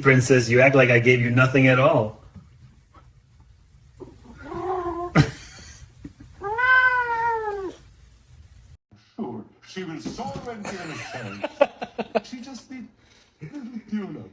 princess. You act like I gave you nothing at all. Sure, she will soar and give a chance. She just need a little tune-up.